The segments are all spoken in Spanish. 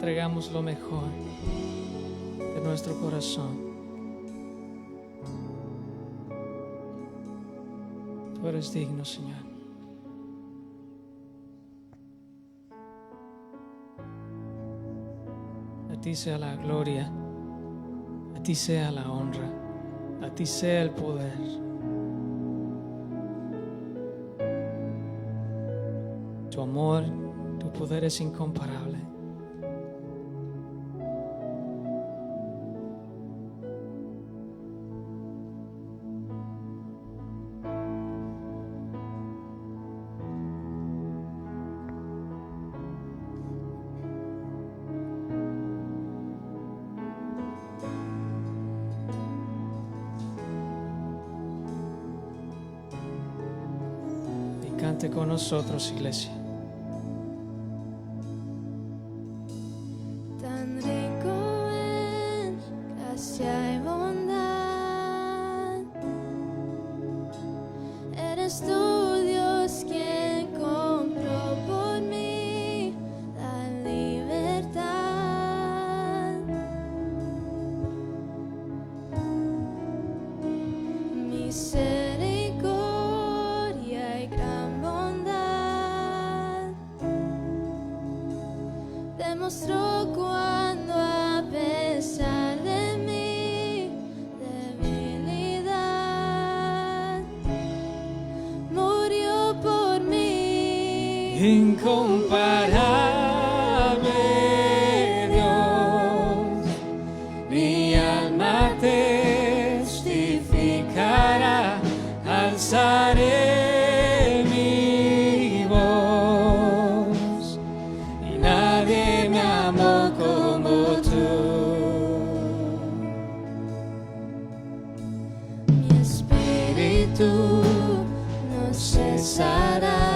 entregamos lo mejor de nuestro corazón. Tú eres digno, Señor. A ti sea la gloria, a ti sea la honra, a ti sea el poder. Tu amor, tu poder es incomparable. Cante con nosotros, iglesia. Tan rico en gracia y bondad, eres tú, Dios, quien compró por mí la libertad. Misericordia y gran bondad demostró cuando, a pesar de mi debilidad, murió por mí. Incomparable Dios, mi alma testificará, alzaré mi voz, y nadie me amó como tú. Mi espíritu no cesará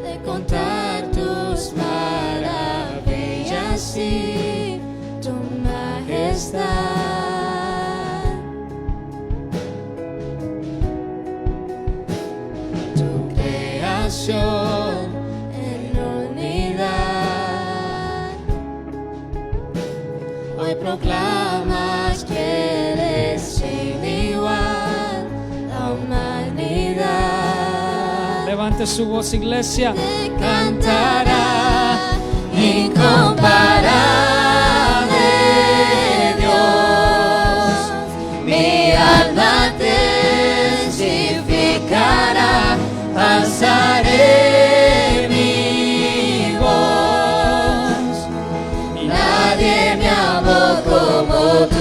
de contar tus maravillas y tu majestad. Tu creación en unidad, hoy proclamas que eres sin igual la humanidad. Levante su voz, iglesia. Te cantará, incomparable Dios, mi alma testificará, alzaré mi voz, y nadie me amó como tú.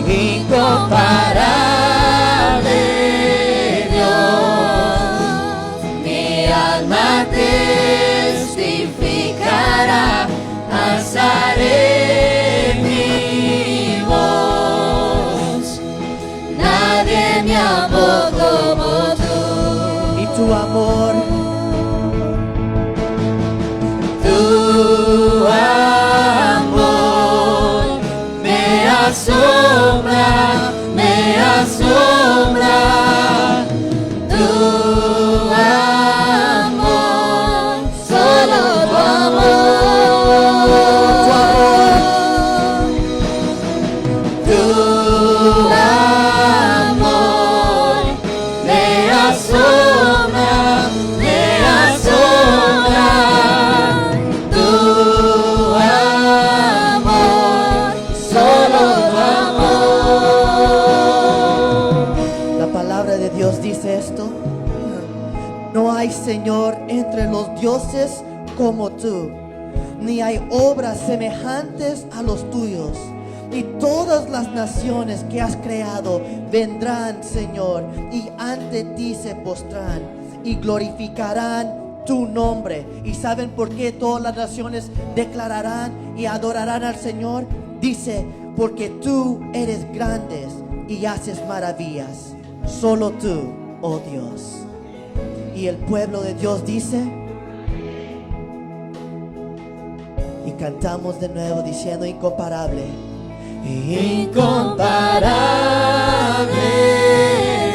Incomparable Dios, mi alma testificará, alzaré mi voz, nadie me amó como tú. Y tu amor, Tu amor me asombra, me asombra. Tu amor, solo tu amor. Tu amor me asombra, me asombra. Tu amor, solo tu amor. la palabra de Dios dice esto: no hay Señor entre los dioses como tú, ni hay obras semejantes a los tuyos. Y todas las naciones que has creado vendrán, Señor, y ante ti se postrarán y glorificarán tu nombre. ¿Y saben por qué todas las naciones declararán y adorarán al Señor? Dice, porque tú eres grande y haces maravillas. Solo tú, oh Dios. Y el pueblo de Dios dice, y cantamos de nuevo diciendo, incomparable. Incomparable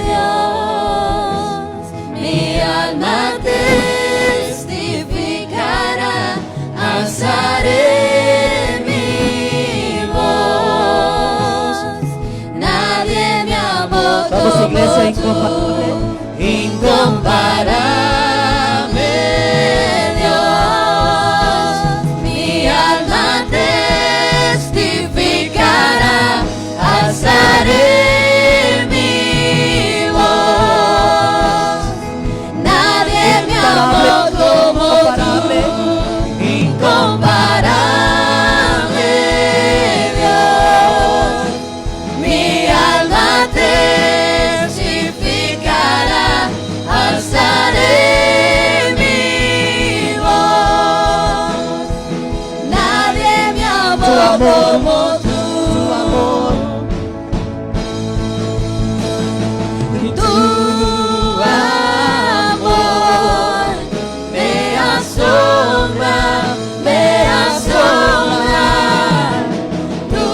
Dios, mi alma testificará, incomparable Dios, mi alma testificará, alzaré mi voz. Nadie me amó como tú, incomparable Dios, mi alma testificará, alzaré mi voz. Nadie me amó como tú. Tu amor me asombra, me asombra. Tu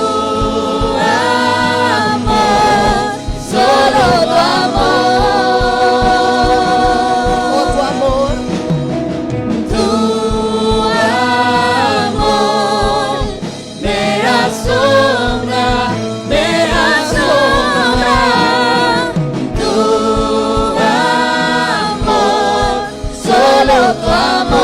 amor, solo tu amor. Tu amor. Tu amor me asombra, me asombra. Tu amor, solo tu amor,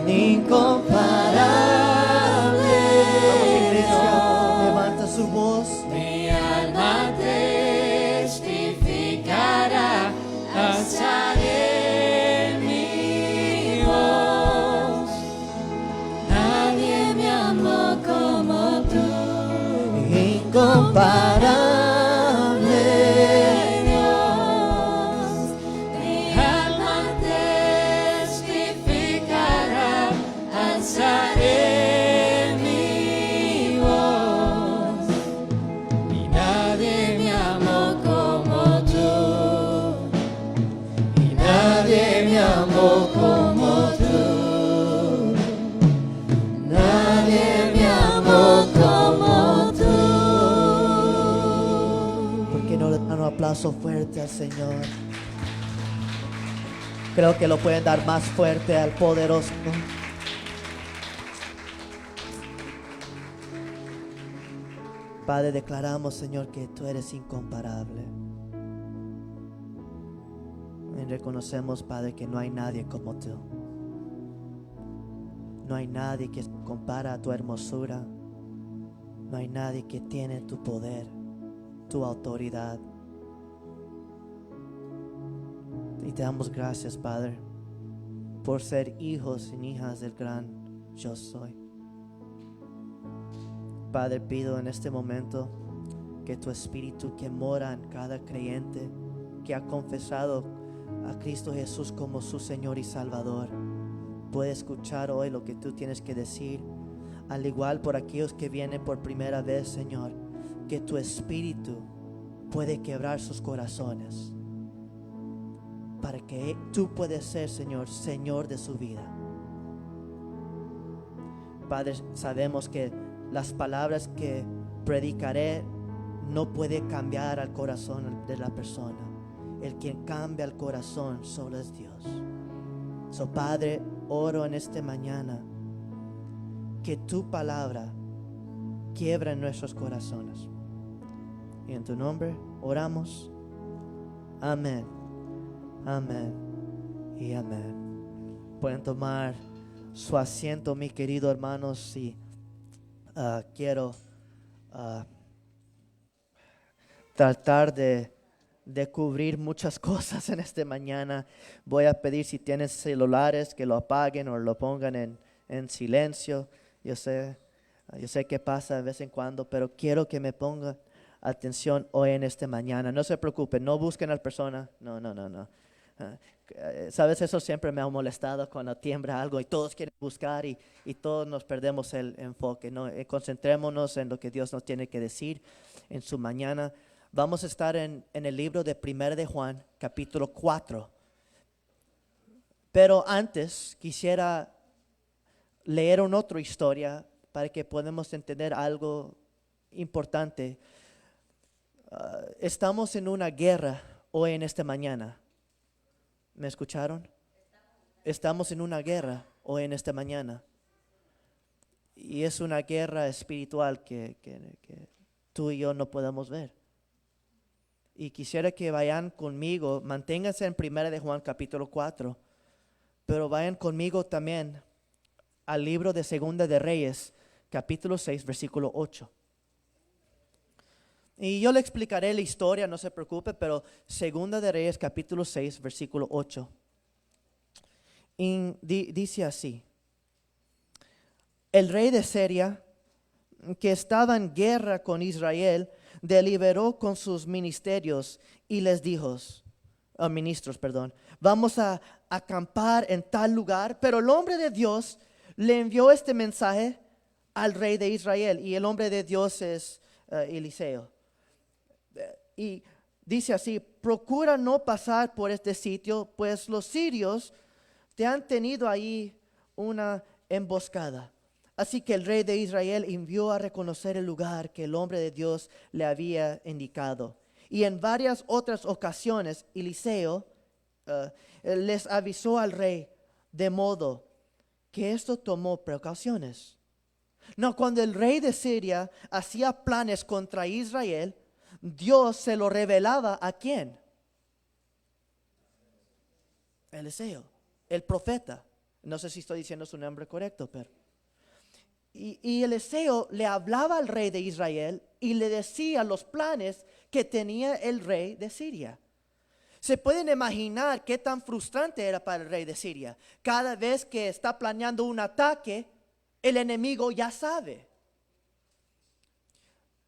incomparable. Iglesia, levanta su voz. Mi alma testificará, alzaré mi voz. Nadie me amó como tú, incomparable Dios. Mi alma testificará, alzaré mi voz. Y nadie me amó como tú, y nadie me amó como tú, nadie me amó como tú. ¿Por qué no le dan un aplauso fuerte al Señor? Creo que lo pueden dar más fuerte al poderoso. Padre, declaramos, Señor, que tú eres incomparable. Y reconocemos, Padre, que no hay nadie como tú. No hay nadie que se compara a tu hermosura. No hay nadie que tiene tu poder, tu autoridad. Y te damos gracias, Padre, por ser hijos y hijas del gran Yo Soy. Padre, pido en este momento que tu Espíritu que mora en cada creyente que ha confesado a Cristo Jesús como su Señor y Salvador puede escuchar hoy lo que tú tienes que decir. Al igual por aquellos que vienen por primera vez, Señor, que tu Espíritu puede quebrar sus corazones para que tú puedas ser, Señor, Señor de su vida. Padre, sabemos que las palabras que predicaré no puede cambiar al corazón de la persona. El quien cambia el corazón solo es Dios. So, Padre, oro en esta mañana que tu palabra quiebra en nuestros corazones. Y en tu nombre oramos. Amén. Amén y amén. Pueden tomar su asiento, mis queridos hermanos, y quiero tratar de cubrir muchas cosas en esta mañana. Voy a pedir, si tienen celulares, que lo apaguen o lo pongan en silencio. Yo sé que pasa de vez en cuando, pero quiero que me pongan atención hoy en esta mañana. No se preocupen, no busquen a la persona. No. Sabes, eso siempre me ha molestado cuando tiembla algo y todos quieren buscar y todos nos perdemos el enfoque. No, concentrémonos en lo que Dios nos tiene que decir en su mañana. Vamos a estar en el libro de 1 de Juan, capítulo 4. Pero antes quisiera leer una otra historia para que podamos entender algo importante. Estamos en una guerra hoy en esta mañana. ¿Me escucharon? Estamos en una guerra hoy en esta mañana. Y es una guerra espiritual que tú y yo no podemos ver. y quisiera que vayan conmigo, manténganse en 1 de Juan capítulo 4, pero vayan conmigo también al libro de Segunda de Reyes, capítulo 6, versículo 8. Y yo le explicaré la historia, no se preocupe, pero Segunda de Reyes, capítulo 6, versículo 8. Y dice así: el rey de Siria, que estaba en guerra con Israel, deliberó con sus ministros y les dijo, vamos a acampar en tal lugar. Pero el hombre de Dios le envió este mensaje al rey de Israel, y el hombre de Dios es Eliseo. Y dice así: procura no pasar por este sitio, pues los sirios te han tenido ahí una emboscada. Así que el rey de Israel envió a reconocer el lugar que el hombre de Dios le había indicado. Y en varias otras ocasiones Eliseo les avisó al rey, de modo que esto tomó precauciones. No, cuando el rey de Siria hacía planes contra Israel, Dios se lo revelaba ¿a quién? Eliseo, el profeta. No sé si estoy diciendo su nombre correcto, pero... Y Eliseo le hablaba al rey de Israel y le decía los planes que tenía el rey de Siria. Se pueden imaginar qué tan frustrante era para el rey de Siria. Cada vez que está planeando un ataque, el enemigo ya sabe.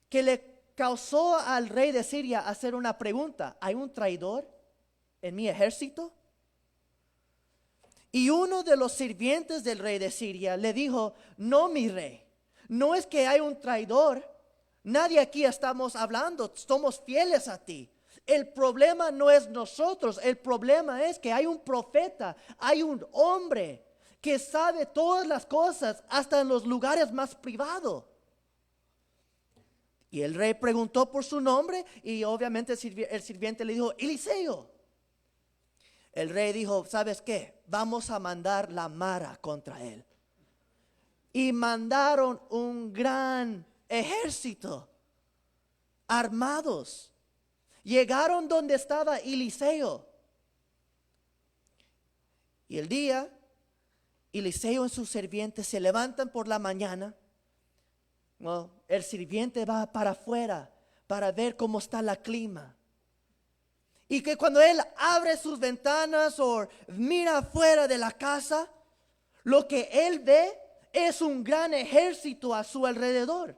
Que le causó al rey de Siria hacer una pregunta: ¿hay un traidor en mi ejército? Y uno de los sirvientes del rey de Siria le dijo: no, mi rey, no es que hay un traidor. Nadie aquí estamos hablando, somos fieles a ti. El problema no es nosotros, el problema es que hay un profeta, hay un hombre que sabe todas las cosas, hasta en los lugares más privados. Y el rey preguntó por su nombre y obviamente el sirviente le dijo: Eliseo. El rey dijo: ¿sabes qué? Vamos a mandar la mara contra él. Y mandaron un gran ejército armados. Llegaron donde estaba Eliseo. Y el día, Eliseo y sus sirvientes se levantan por la mañana. Well, el sirviente va para afuera para ver cómo está el clima. Y que cuando él abre sus ventanas o mira afuera de la casa, lo que él ve es un gran ejército a su alrededor.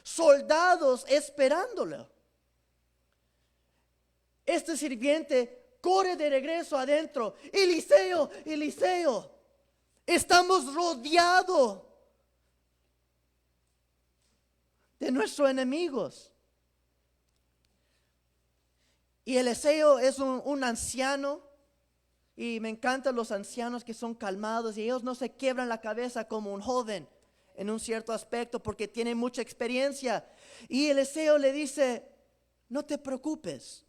Soldados esperándolo. Este sirviente corre de regreso adentro. Eliseo, Eliseo, estamos rodeados de nuestros enemigos. Y Eliseo es un anciano, y me encantan los ancianos que son calmados y ellos no se quiebran la cabeza como un joven en un cierto aspecto porque tienen mucha experiencia. Y Eliseo le dice: no te preocupes,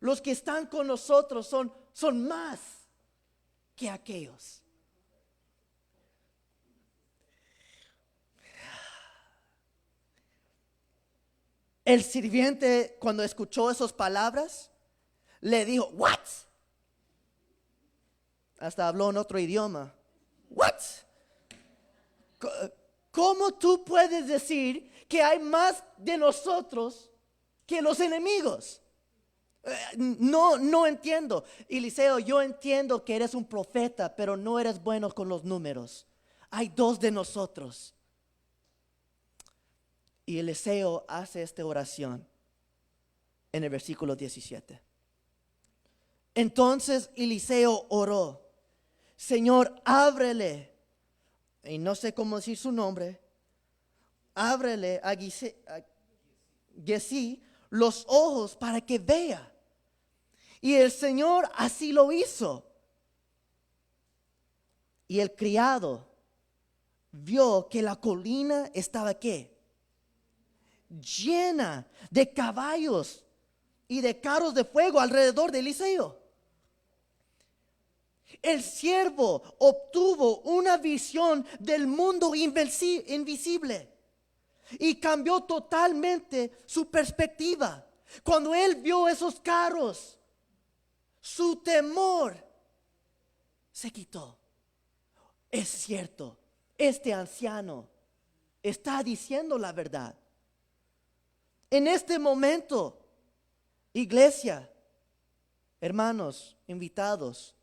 los que están con nosotros son más que aquellos. El sirviente, cuando escuchó esas palabras, le dijo: ¿what? Hasta habló en otro idioma. ¿What? ¿Cómo tú puedes decir que hay más de nosotros que los enemigos? No entiendo. Eliseo, yo entiendo que eres un profeta, pero no eres bueno con los números. Hay dos de nosotros. Y Eliseo hace esta oración en el versículo 17. Entonces Eliseo oró: Señor, ábrele, y no sé cómo decir su nombre, ábrele a Giezi los ojos para que vea. Y el Señor así lo hizo. Y el criado vio que la colina estaba ¿qué? Llena de caballos y de carros de fuego alrededor de Eliseo. El siervo obtuvo una visión del mundo invisible. y cambió totalmente su perspectiva. Cuando él vio esos carros, su temor se quitó. Es cierto, este anciano está diciendo la verdad. En este momento, iglesia, hermanos, invitados,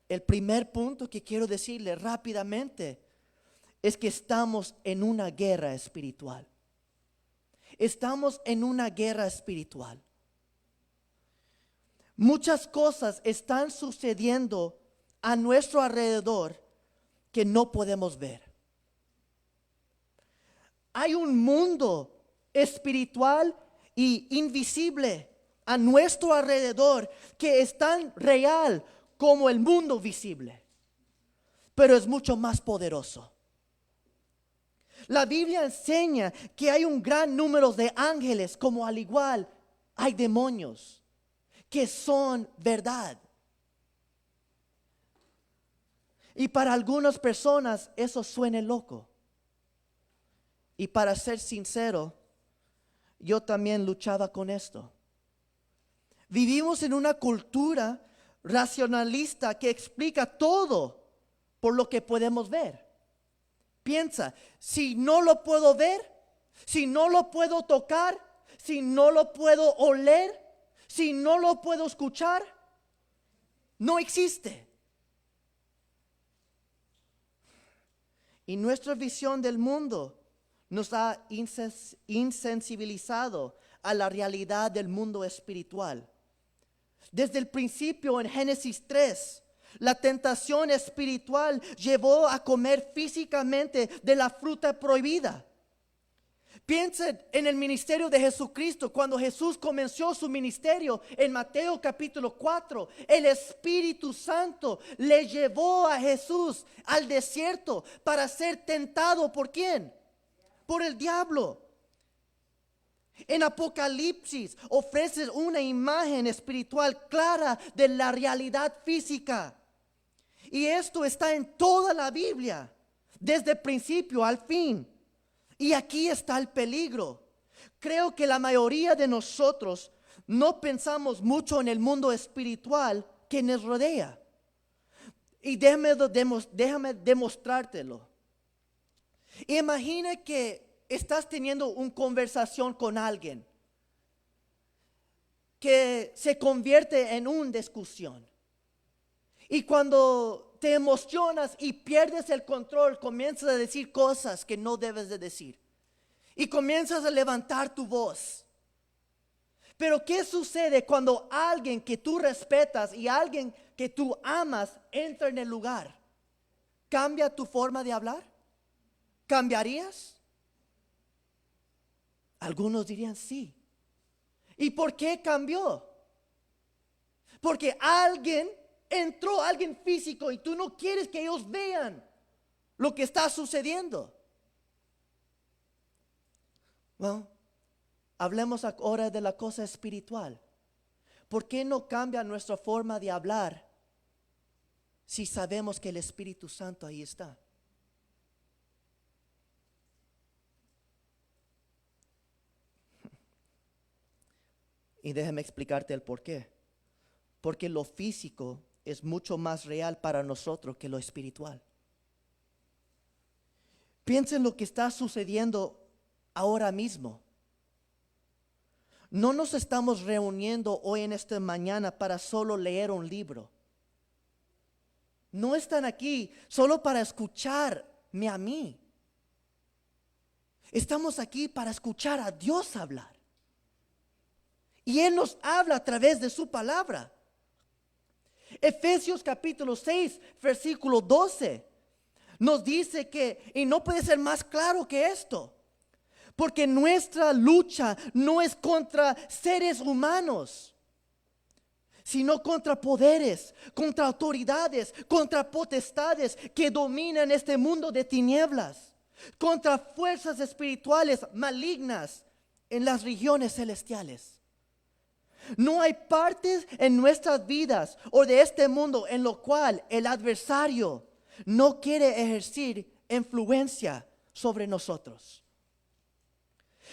el primer punto que quiero decirle rápidamente es que estamos en una guerra espiritual. Estamos en una guerra espiritual. Muchas cosas están sucediendo a nuestro alrededor que no podemos ver. Hay un mundo espiritual y invisible a nuestro alrededor que es tan real como el mundo visible, pero es mucho más poderoso. La Biblia enseña que hay un gran número de ángeles, como al igual hay demonios que son verdad. Y para algunas personas eso suena loco. Y para ser sincero, yo también luchaba con esto. Vivimos en una cultura racionalista que explica todo por lo que podemos ver. Piensa, si no lo puedo ver, si no lo puedo tocar, si no lo puedo oler, si no lo puedo escuchar, no existe. Y nuestra visión del mundo nos ha insensibilizado a la realidad del mundo espiritual. Desde el principio en Génesis 3, la tentación espiritual llevó a comer físicamente de la fruta prohibida. Piensen en el ministerio de Jesucristo. Cuando Jesús comenzó su ministerio en Mateo capítulo 4, el Espíritu Santo le llevó a Jesús al desierto para ser tentado. ¿Por quién? Por el diablo. En Apocalipsis ofrece una imagen espiritual clara de la realidad física. Y esto está en toda la Biblia, desde el principio al fin. Y aquí está el peligro. Creo que la mayoría de nosotros no pensamos mucho en el mundo espiritual que nos rodea. Y déjame demostrártelo. Imagina que estás teniendo una conversación con alguien que se convierte en una discusión. Y cuando te emocionas y pierdes el control, comienzas a decir cosas que no debes de decir. Y comienzas a levantar tu voz. Pero ¿qué sucede cuando alguien que tú respetas y alguien que tú amas entra en el lugar? ¿Cambia tu forma de hablar? ¿Cambiarías? Algunos dirían sí. ¿Y por qué cambió? Porque entró alguien físico y tú no quieres que ellos vean lo que está sucediendo. Bueno, hablemos ahora de la cosa espiritual. ¿Por qué no cambia nuestra forma de hablar si sabemos que el Espíritu Santo ahí está? Y déjame explicarte el por qué. Porque lo físico es mucho más real para nosotros que lo espiritual. Piensa en lo que está sucediendo ahora mismo. No nos estamos reuniendo hoy en esta mañana para solo leer un libro. No están aquí solo para escucharme a mí. Estamos aquí para escuchar a Dios hablar. Y Él nos habla a través de su palabra. Efesios capítulo 6, versículo 12, nos dice que, y no puede ser más claro que esto, porque nuestra lucha no es contra seres humanos, sino contra poderes, contra autoridades, contra potestades que dominan este mundo de tinieblas, contra fuerzas espirituales malignas en las regiones celestiales. No hay partes en nuestras vidas o de este mundo en lo cual el adversario no quiere ejercer influencia sobre nosotros.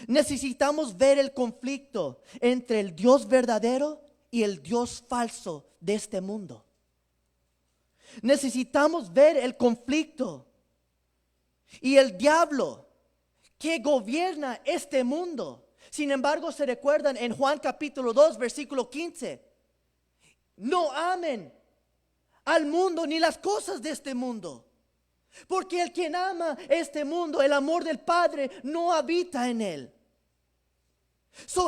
Necesitamos ver el conflicto entre el Dios verdadero y el Dios falso de este mundo. Necesitamos ver el conflicto y el diablo que gobierna este mundo. Sin embargo, se recuerdan en Juan capítulo 2, versículo 15. No amen al mundo ni las cosas de este mundo. Porque el quien ama este mundo, el amor del Padre, no habita en él.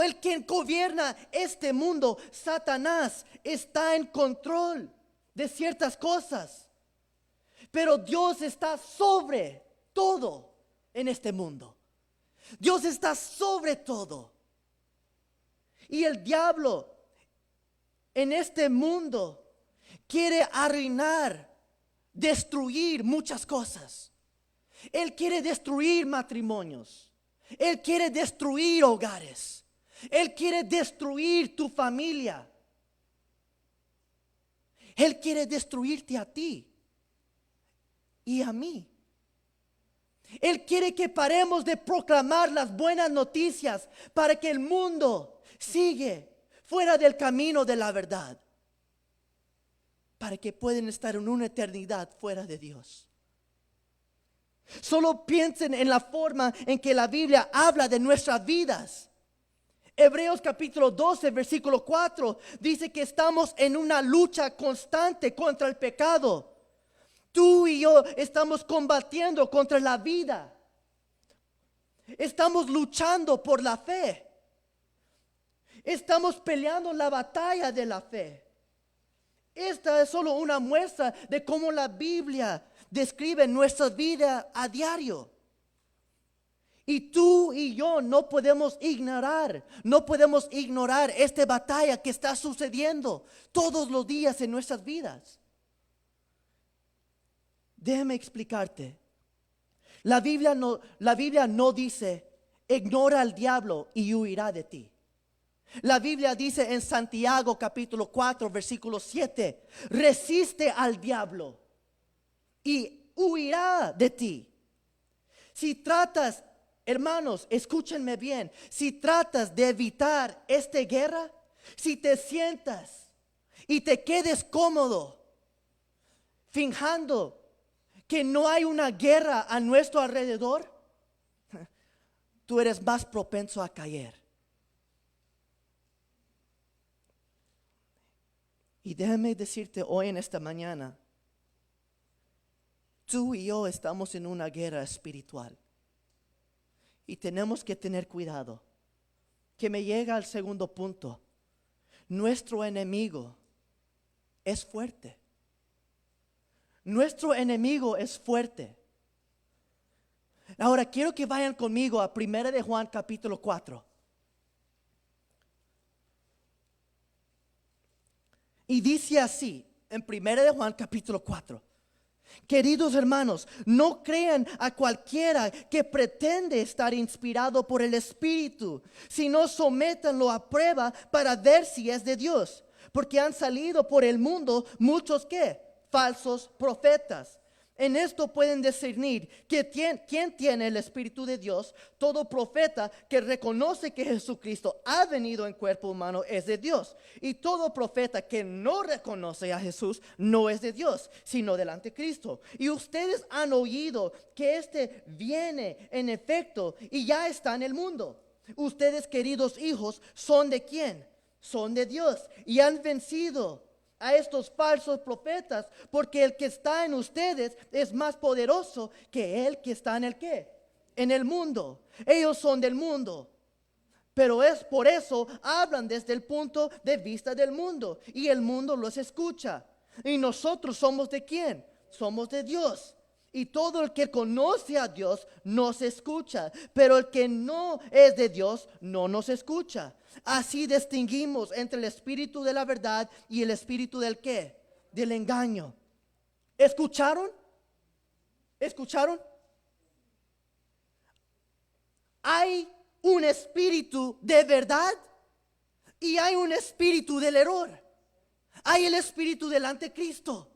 El quien gobierna este mundo, Satanás, está en control de ciertas cosas. Pero Dios está sobre todo en este mundo. Dios está sobre todo. Y el diablo en este mundo quiere arruinar, destruir muchas cosas. Él quiere destruir matrimonios. Él quiere destruir hogares. Él quiere destruir tu familia. Él quiere destruirte a ti y a mí. Él quiere que paremos de proclamar las buenas noticias para que el mundo siga fuera del camino de la verdad. Para que puedan estar en una eternidad fuera de Dios. Solo piensen en la forma en que la Biblia habla de nuestras vidas. Hebreos capítulo 12, versículo 4 dice que estamos en una lucha constante contra el pecado. Tú y yo estamos combatiendo contra la vida. Estamos luchando por la fe. Estamos peleando la batalla de la fe. Esta es solo una muestra de cómo la Biblia describe nuestra vida a diario. Y tú y yo no podemos ignorar esta batalla que está sucediendo todos los días en nuestras vidas. Déjame explicarte. La Biblia no dice, ignora al diablo y huirá de ti. La Biblia dice en Santiago capítulo 4 versículo 7, resiste al diablo y huirá de ti. Si tratas, hermanos, escúchenme bien, si tratas de evitar esta guerra, si te sientas y te quedes cómodo, fingiendo que no hay una guerra a nuestro alrededor, tú eres más propenso a caer. Y déjame decirte hoy en esta mañana, tú y yo estamos en una guerra espiritual. Y tenemos que tener cuidado. Que me llega al segundo punto. Nuestro enemigo es fuerte. Nuestro enemigo es fuerte. Ahora quiero que vayan conmigo a 1 de Juan capítulo 4. Y dice así, en 1 de Juan capítulo 4. Queridos hermanos, no crean a cualquiera que pretende estar inspirado por el Espíritu, sino sométanlo a prueba para ver si es de Dios. Porque han salido por el mundo muchos ¿qué? Falsos profetas. En esto pueden discernir que quién tiene el Espíritu de Dios. Todo profeta que reconoce que Jesucristo ha venido en cuerpo humano es de Dios. Y todo profeta que no reconoce a Jesús no es de Dios, sino del anticristo. Y ustedes han oído que este viene en efecto y ya está en el mundo. Ustedes, queridos hijos, ¿son de quién? Son de Dios y han vencido a estos falsos profetas, porque el que está en ustedes es más poderoso que el que está en el ¿qué? En el mundo. Ellos son del mundo, pero es por eso hablan desde el punto de vista del mundo y el mundo los escucha. Y nosotros somos de quién? Somos de Dios. Y todo el que conoce a Dios nos escucha, pero el que no es de Dios no nos escucha. Así distinguimos entre el espíritu de la verdad y el espíritu del ¿qué? Del engaño. ¿Escucharon? ¿Escucharon? Hay un espíritu de verdad y hay un espíritu del error. Hay el espíritu del anticristo.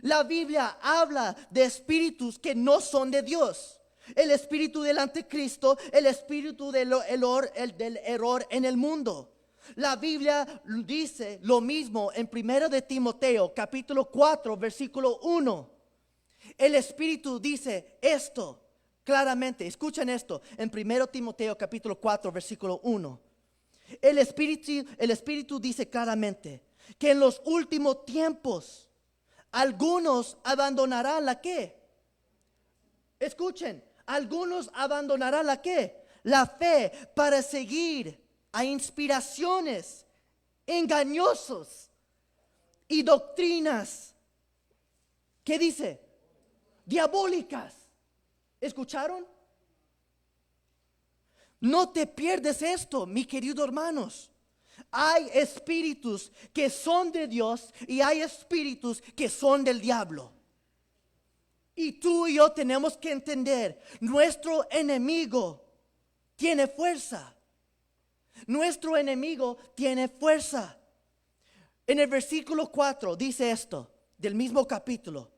La Biblia habla de espíritus que no son de Dios. el espíritu del anticristo, el espíritu del error en el mundo. La Biblia dice lo mismo en 1 de Timoteo, capítulo 4, versículo 1. El espíritu dice esto claramente. Escuchen esto en 1 Timoteo, capítulo 4, versículo 1. El espíritu dice claramente que en los últimos tiempos algunos abandonarán la ¿qué? Escuchen, algunos abandonarán la ¿qué? La fe para seguir a inspiraciones engañosos y doctrinas, ¿qué dice? Diabólicas. ¿Escucharon? No te pierdes esto, mi querido hermanos. Hay espíritus que son de Dios y hay espíritus que son del diablo. Y tú y yo tenemos que entender, nuestro enemigo tiene fuerza. Nuestro enemigo tiene fuerza. En el versículo 4 dice esto, del mismo capítulo.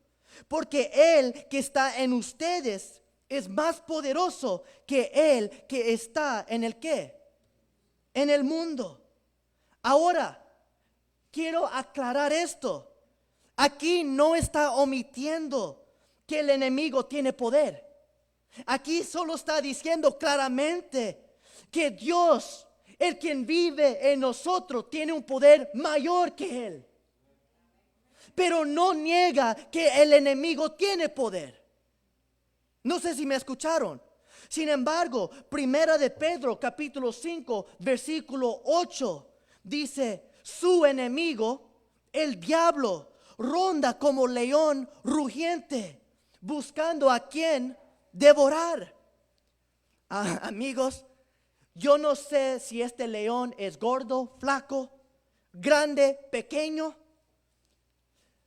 Porque Él que está en ustedes es más poderoso que Él que está en el ¿qué? En el mundo. Ahora, quiero aclarar esto. Aquí no está omitiendo que el enemigo tiene poder. Aquí solo está diciendo claramente que Dios, el quien vive en nosotros, tiene un poder mayor que Él. Pero no niega que el enemigo tiene poder. No sé si me escucharon. Sin embargo, 1 de Pedro, capítulo 5, versículo 8, dice, su enemigo, el diablo, ronda como león rugiente, buscando a quien devorar. Amigos, yo no sé si este león es gordo, flaco, grande, pequeño.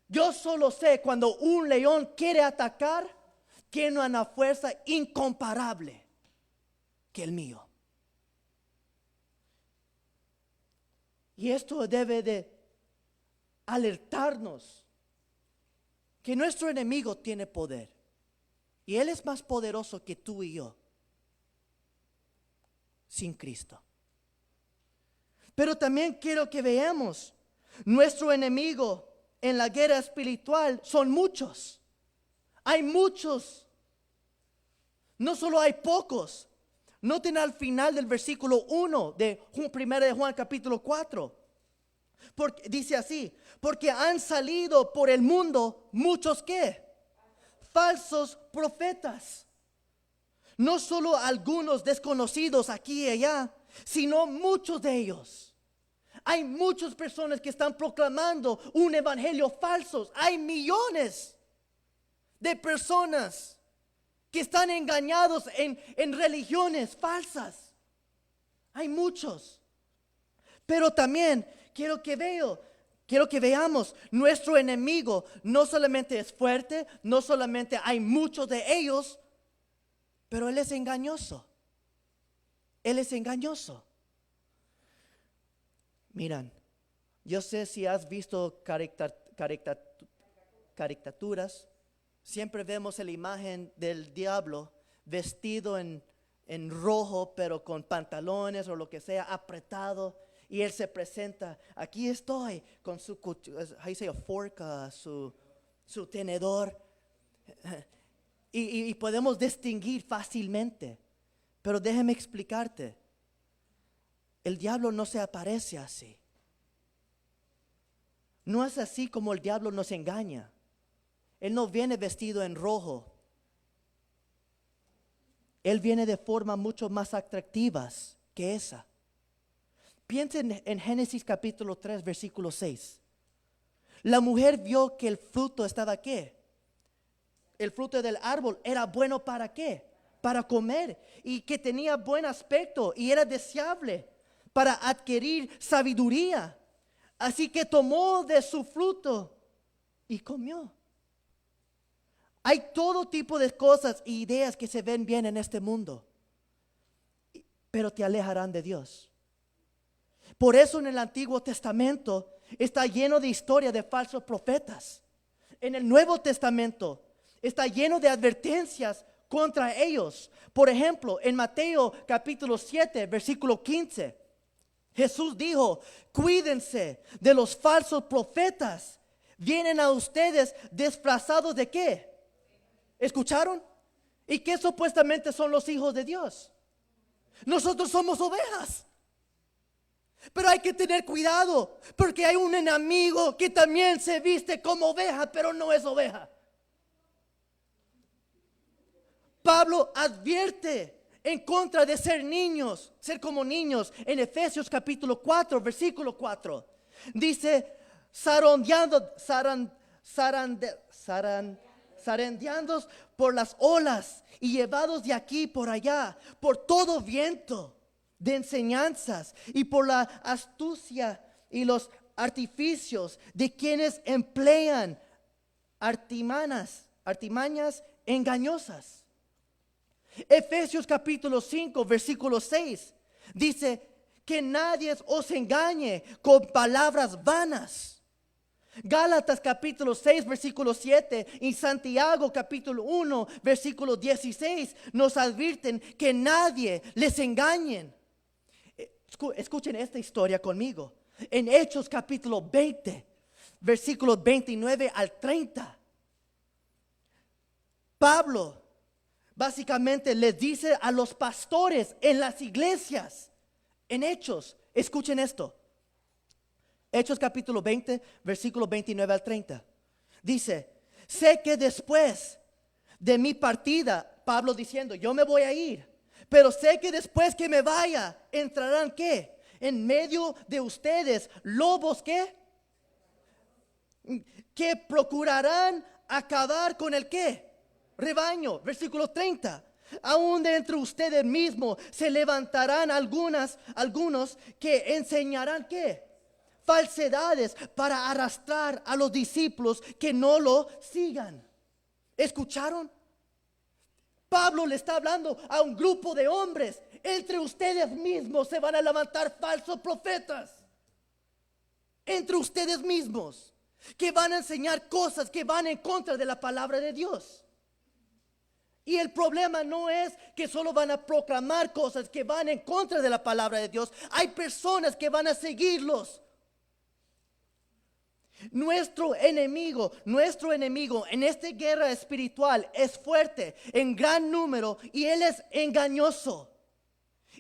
Yo solo sé cuando un león quiere atacar, tiene una fuerza incomparable que el mío. Y esto debe de alertarnos que nuestro enemigo tiene poder. Y Él es más poderoso que tú y yo, sin Cristo. Pero también quiero que veamos, nuestro enemigo en la guerra espiritual son muchos. Hay muchos. No solo hay pocos. Noten al final del versículo 1 de 1 de Juan capítulo 4. Porque, dice así, porque han salido por el mundo muchos ¿qué? Falsos profetas. No solo algunos desconocidos aquí y allá, sino muchos de ellos. Hay muchas personas que están proclamando un evangelio falso. Hay millones de personas que están engañados en religiones falsas. Hay muchos. Pero también quiero que veamos, nuestro enemigo no solamente es fuerte, no solamente hay muchos de ellos, pero él es engañoso. Él es engañoso. Miran, yo sé si has visto caricaturas. Siempre vemos la imagen del diablo vestido en rojo, pero con pantalones o lo que sea, apretado. Y él se presenta, aquí estoy, con su fork, su tenedor. Y podemos distinguir fácilmente. Pero déjeme explicarte. El diablo no se aparece así. No es así como el diablo nos engaña. Él no viene vestido en rojo. Él viene de formas mucho más atractivas que esa. Piensen en Génesis capítulo 3, versículo 6. La mujer vio que el fruto estaba ¿qué? El fruto del árbol era bueno ¿para qué? Para comer, y que tenía buen aspecto y era deseable para adquirir sabiduría. Así que tomó de su fruto y comió. Hay todo tipo de cosas e ideas que se ven bien en este mundo, pero te alejarán de Dios. Por eso en el Antiguo Testamento está lleno de historia de falsos profetas. En el Nuevo Testamento está lleno de advertencias contra ellos. Por ejemplo, en Mateo capítulo 7, versículo 15, Jesús dijo, cuídense de los falsos profetas. Vienen a ustedes disfrazados ¿de qué? ¿Escucharon? ¿Y qué supuestamente son los hijos de Dios? Nosotros somos ovejas. Pero hay que tener cuidado, porque hay un enemigo que también se viste como oveja, pero no es oveja. Pablo advierte en contra de ser niños, ser como niños. En Efesios capítulo 4, versículo 4, dice, zarandeando por las olas y llevados de aquí por allá, por todo viento de enseñanzas y por la astucia y los artificios de quienes emplean artimañas engañosas. Efesios capítulo 5, versículo 6 dice que nadie os engañe con palabras vanas. Gálatas capítulo 6, versículo 7 y Santiago capítulo 1, versículo 16 nos advierten que nadie les engañe. Escuchen esta historia conmigo. En Hechos capítulo 20, versículos 29 al 30. Pablo básicamente les dice a los pastores en las iglesias, en Hechos, escuchen esto. Hechos capítulo 20, versículos 29 al 30. Dice, sé que después de mi partida, Pablo diciendo, yo me voy a ir, pero sé que después que me vaya, entrarán ¿qué? En medio de ustedes, lobos ¿qué? Que procurarán acabar con el ¿qué? Rebaño, versículo 30. Aún de entre ustedes mismos se levantarán algunos que enseñarán ¿qué? Falsedades para arrastrar a los discípulos que no lo sigan. ¿Escucharon? Pablo le está hablando a un grupo de hombres. Entre ustedes mismos se van a levantar falsos profetas. Entre ustedes mismos, que van a enseñar cosas que van en contra de la palabra de Dios. Y el problema no es que solo van a proclamar cosas que van en contra de la palabra de Dios. Hay personas que van a seguirlos. Nuestro enemigo en esta guerra espiritual es fuerte, en gran número, y él es engañoso.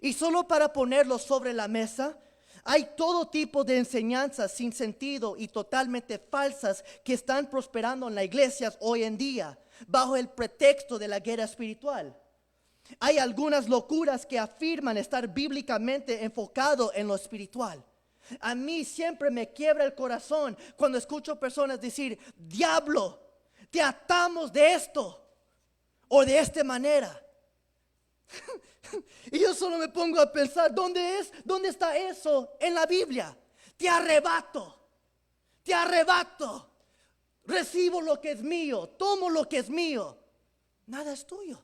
Y solo para ponerlo sobre la mesa, hay todo tipo de enseñanzas sin sentido y totalmente falsas que están prosperando en las iglesias hoy en día, bajo el pretexto de la guerra espiritual. Hay algunas locuras que afirman estar bíblicamente enfocado en lo espiritual. A mí siempre me quiebra el corazón cuando escucho personas decir, diablo, te atamos de esto o de esta manera. Y yo solo me pongo a pensar, ¿dónde está eso en la Biblia? Te arrebato, recibo lo que es mío, tomo lo que es mío. Nada es tuyo,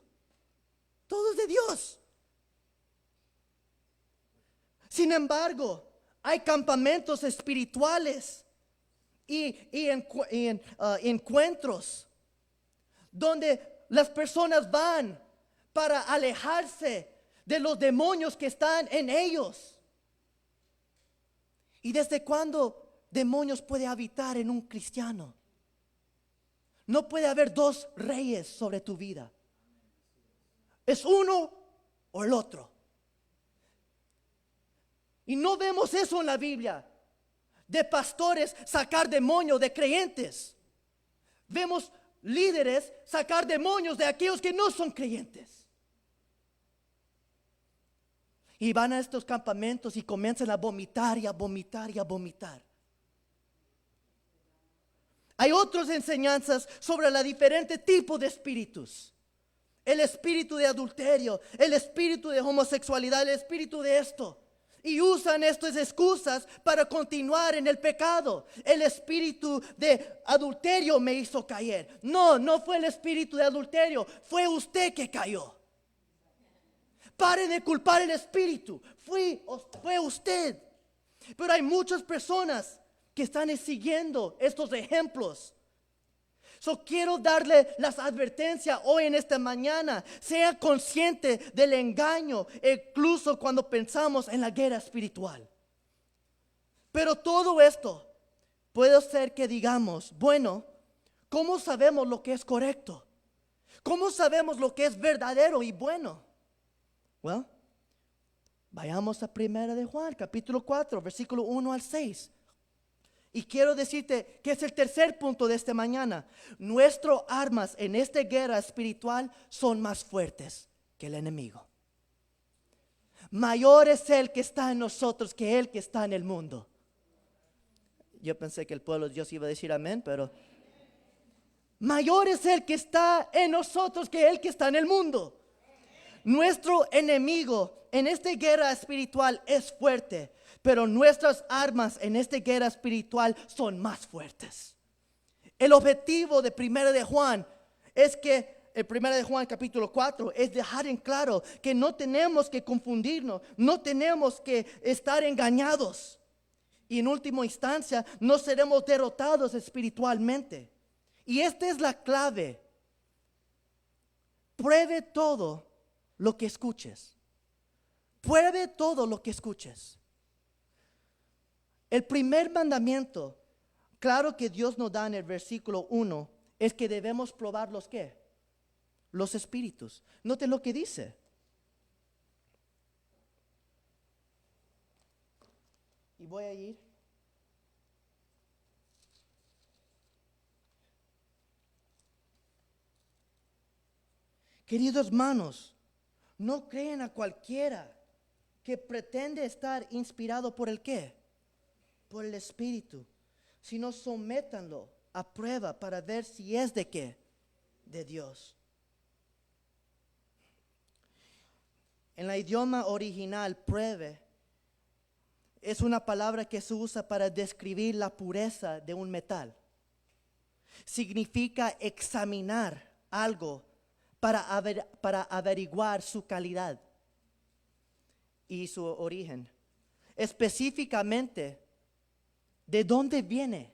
todo es de Dios. Sin embargo, hay campamentos espirituales y encuentros donde las personas van para alejarse de los demonios que están en ellos. ¿Y desde cuándo demonios puede habitar en un cristiano? No puede haber dos reyes sobre tu vida. Es uno o el otro. Y no vemos eso en la Biblia, de pastores sacar demonios de creyentes. Vemos líderes sacar demonios de aquellos que no son creyentes. Y van a estos campamentos y comienzan a vomitar y a vomitar y a vomitar. Hay otras enseñanzas sobre los diferentes tipos de espíritus. El espíritu de adulterio, el espíritu de homosexualidad, el espíritu de esto. Y usan estas excusas para continuar en el pecado. El espíritu de adulterio me hizo caer. No fue el espíritu de adulterio, fue usted que cayó. Pare de culpar el espíritu, fue usted. Pero hay muchas personas que están siguiendo estos ejemplos. So quiero darle las advertencias hoy en esta mañana. Sea consciente del engaño, incluso cuando pensamos en la guerra espiritual. Pero todo esto puede ser que digamos, bueno, ¿cómo sabemos lo que es correcto? ¿Cómo sabemos lo que es verdadero y bueno? Well, vayamos a 1 de Juan, capítulo 4, versículo 1 al 6. Y quiero decirte que es el tercer punto de esta mañana. Nuestras armas en esta guerra espiritual son más fuertes que el enemigo. Mayor es el que está en nosotros que el que está en el mundo. Yo pensé que el pueblo de Dios iba a decir amén, pero mayor es el que está en nosotros que el que está en el mundo. Nuestro enemigo en esta guerra espiritual es fuerte, pero nuestras armas en esta guerra espiritual son más fuertes. El objetivo de 1 de Juan es que, el 1 de Juan capítulo 4, es dejar en claro que no tenemos que confundirnos, no tenemos que estar engañados. Y en última instancia, no seremos derrotados espiritualmente. Y esta es la clave. Pruebe todo lo que escuches. Pruebe todo lo que escuches. El primer mandamiento, claro que Dios nos da en el versículo 1, es que debemos probar los ¿qué? Los espíritus. Note lo que dice. Y voy a ir. Queridos hermanos, no crean a cualquiera que pretende estar inspirado por el ¿qué? Por el Espíritu, sino sométanlo a prueba para ver si es de ¿qué? De Dios. En el idioma original, pruebe es una palabra que se usa para describir la pureza de un metal. Significa examinar algo para averiguar su calidad y su origen. Específicamente, ¿de dónde viene?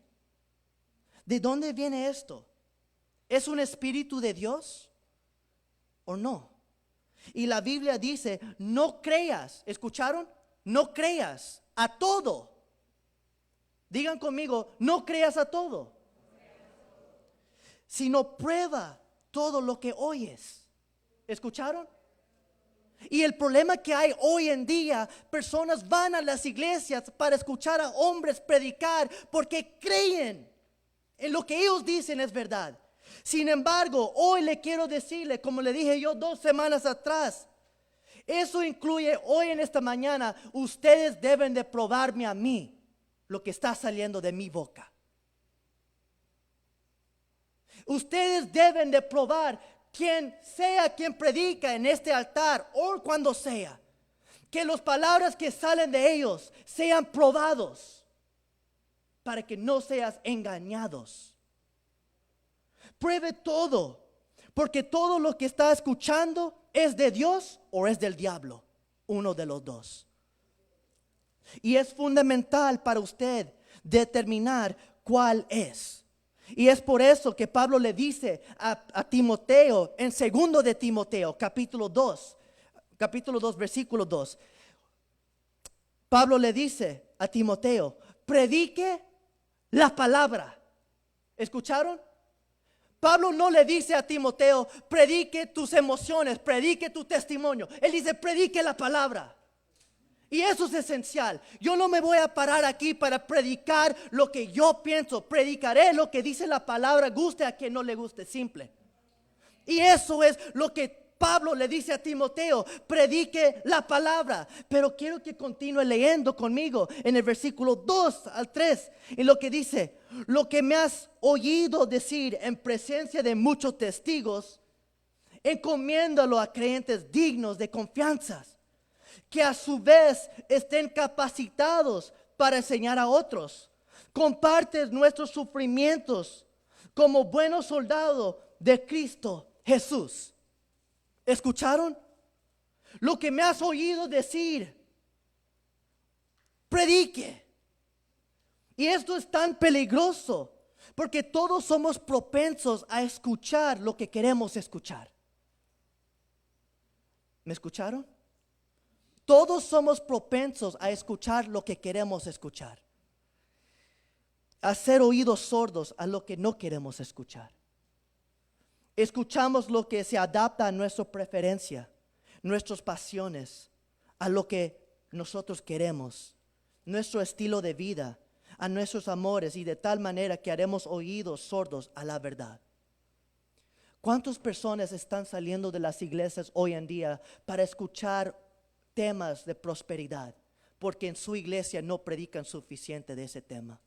¿De dónde viene esto? ¿Es un espíritu de Dios o no? Y la Biblia dice, no creas, ¿escucharon? No creas a todo. Digan conmigo, no creas a todo. Sino prueba todo lo que oyes. ¿Escucharon? Y el problema que hay hoy en día, personas van a las iglesias para escuchar a hombres predicar porque creen en lo que ellos dicen es verdad. Sin embargo, hoy le quiero decirle, como le dije yo 2 semanas atrás, eso incluye hoy en esta mañana, ustedes deben de probarme a mí lo que está saliendo de mi boca. Ustedes deben de probar quien sea quien predica en este altar o cuando sea, que las palabras que salen de ellos sean probados para que no seas engañados. Pruebe todo, porque todo lo que está escuchando es de Dios o es del diablo, uno de los dos. Y es fundamental para usted determinar cuál es. Y es por eso que Pablo le dice a Timoteo en 2 de Timoteo, capítulo 2, versículo 2. Pablo le dice a Timoteo, predique la palabra. ¿Escucharon? Pablo no le dice a Timoteo, predique tus emociones, predique tu testimonio. Él dice, predique la palabra. Y eso es esencial. Yo no me voy a parar aquí para predicar lo que yo pienso. Predicaré lo que dice la palabra, guste a quien no le guste, simple. Y eso es lo que Pablo le dice a Timoteo, predique la palabra. Pero quiero que continúe leyendo conmigo en el versículo 2 al 3. Y lo que dice, lo que me has oído decir en presencia de muchos testigos, encomiéndalo a creyentes dignos de confianza, que a su vez estén capacitados para enseñar a otros. Comparte nuestros sufrimientos como buenos soldados de Cristo Jesús. ¿Escucharon? Lo que me has oído decir, predique. Y esto es tan peligroso, Porque todos somos propensos a escuchar lo que queremos escuchar. ¿Me escucharon? Todos somos propensos a escuchar lo que queremos escuchar. A ser oídos sordos a lo que no queremos escuchar. Escuchamos lo que se adapta a nuestra preferencia, nuestras pasiones, a lo que nosotros queremos, nuestro estilo de vida, a nuestros amores, y de tal manera que haremos oídos sordos a la verdad. ¿Cuántas personas están saliendo de las iglesias hoy en día para escuchar temas de prosperidad? Porque en su iglesia no predican suficiente de ese tema.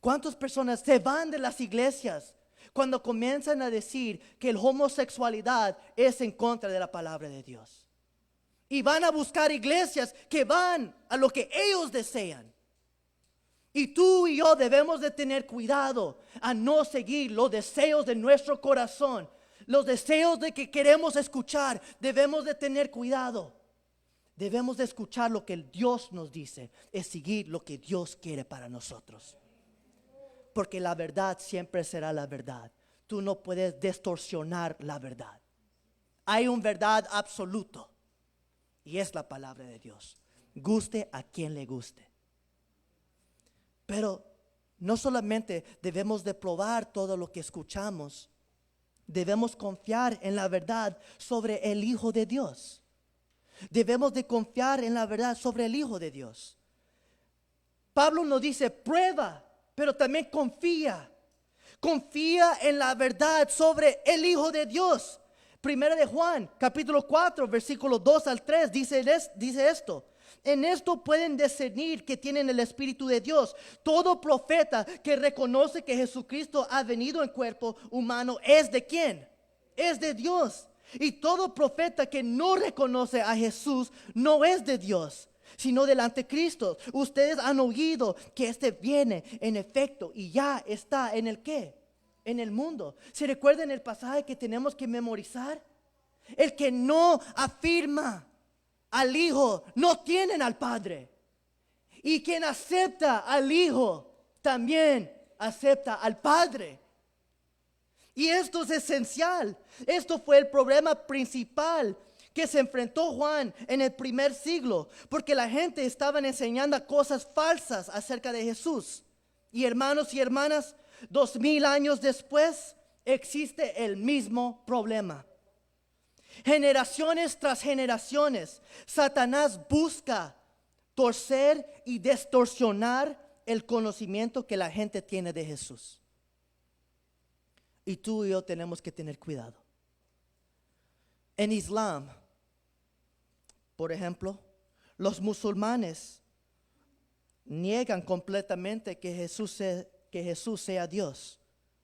¿Cuántas personas se van de las iglesias cuando comienzan a decir que la homosexualidad es en contra de la palabra de Dios? Y van a buscar iglesias que van a lo que ellos desean. Y tú y yo debemos de tener cuidado a no seguir los deseos de nuestro corazón, los deseos de que queremos escuchar. Debemos de tener cuidado. Debemos de escuchar lo que Dios nos dice, es seguir lo que Dios quiere para nosotros. Porque la verdad siempre será la verdad. Tú no puedes distorsionar la verdad. Hay una verdad absoluta y es la palabra de Dios. Guste a quien le guste. Pero no solamente debemos de probar todo lo que escuchamos, debemos confiar en la verdad sobre el Hijo de Dios. Debemos de confiar en la verdad sobre el Hijo de Dios. Pablo nos dice, prueba, pero también confía. Confía en la verdad sobre el Hijo de Dios. Primera de Juan, capítulo 4, versículos 2 al 3, dice esto. En esto pueden discernir que tienen el Espíritu de Dios. Todo profeta que reconoce que Jesucristo ha venido en cuerpo humano es de ¿quién? Es de Dios. Y todo profeta que no reconoce a Jesús no es de Dios, sino del anticristo. Ustedes han oído que este viene en efecto y ya está en el ¿qué? En el mundo. ¿Se recuerdan el pasaje que tenemos que memorizar? El que no afirma al Hijo, no tienen al Padre. Y quien acepta al Hijo, también acepta al Padre. Y esto es esencial. Esto fue el problema principal que se enfrentó Juan en el primer siglo, porque la gente estaba enseñando cosas falsas acerca de Jesús. Y hermanos y hermanas, 2000 años después existe el mismo problema. Generaciones tras generaciones, Satanás busca torcer y distorsionar el conocimiento que la gente tiene de Jesús. Y tú y yo tenemos que tener cuidado. En Islam, por ejemplo, los musulmanes niegan completamente que Jesús sea Dios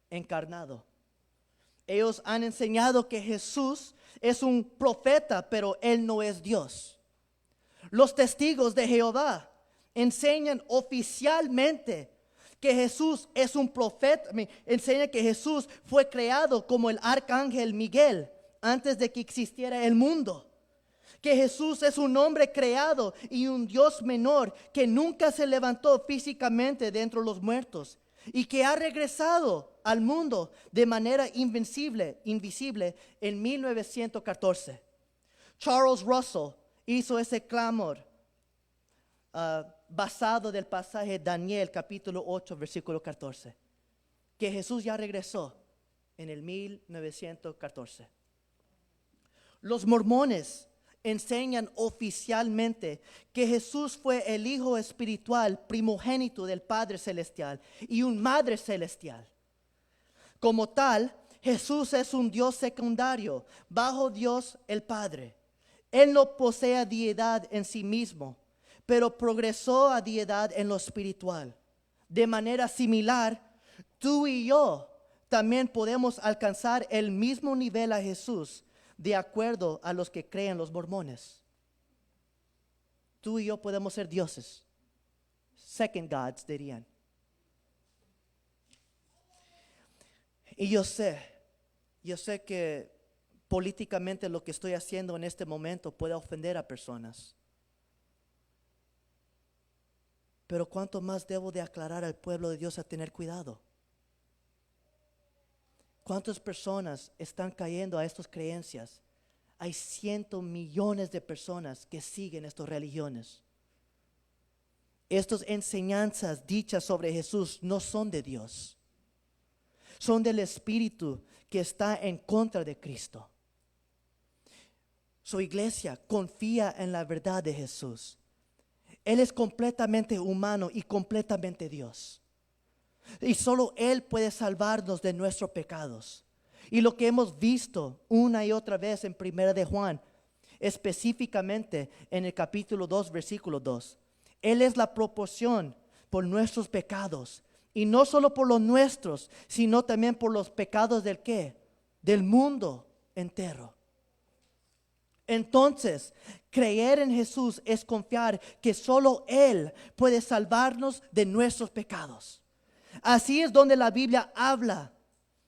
encarnado. Ellos han enseñado que Jesús es un profeta, pero Él no es Dios. Los testigos de Jehová enseñan oficialmente que Jesús es un profeta. Enseñan que Jesús fue creado como el arcángel Miguel antes de que existiera el mundo. Que Jesús es un hombre creado y un Dios menor que nunca se levantó físicamente de entre los muertos y que ha regresado al mundo de manera invisible en 1914. Charles Russell hizo ese clamor basado del pasaje Daniel capítulo 8 versículo 14, que Jesús ya regresó en el 1914. Los mormones enseñan oficialmente que Jesús fue el Hijo espiritual primogénito del Padre Celestial y un Madre Celestial. Como tal, Jesús es un Dios secundario bajo Dios el Padre. Él no posee deidad en sí mismo, pero progresó a deidad en lo espiritual. De manera similar, tú y yo también podemos alcanzar el mismo nivel a Jesús de acuerdo a los que creen los mormones. Tú y yo podemos ser dioses. Second gods dirían. Y yo sé que políticamente lo que estoy haciendo en este momento puede ofender a personas. Pero cuánto más debo de aclarar al pueblo de Dios a tener cuidado. ¿Cuántas personas están cayendo a estas creencias? Hay 100 millones de personas que siguen estas religiones. Estas enseñanzas dichas sobre Jesús no son de Dios. Son del espíritu que está en contra de Cristo. Su iglesia confía en la verdad de Jesús. Él es completamente humano y completamente Dios. Y solo Él puede salvarnos de nuestros pecados. Y lo que hemos visto una y otra vez en 1 de Juan, específicamente en el capítulo 2, versículo 2. Él es la proporción por nuestros pecados. Y no solo por los nuestros, sino también por los pecados del ¿qué? Del mundo entero. Entonces, creer en Jesús es confiar que solo Él puede salvarnos de nuestros pecados. Así es donde la Biblia habla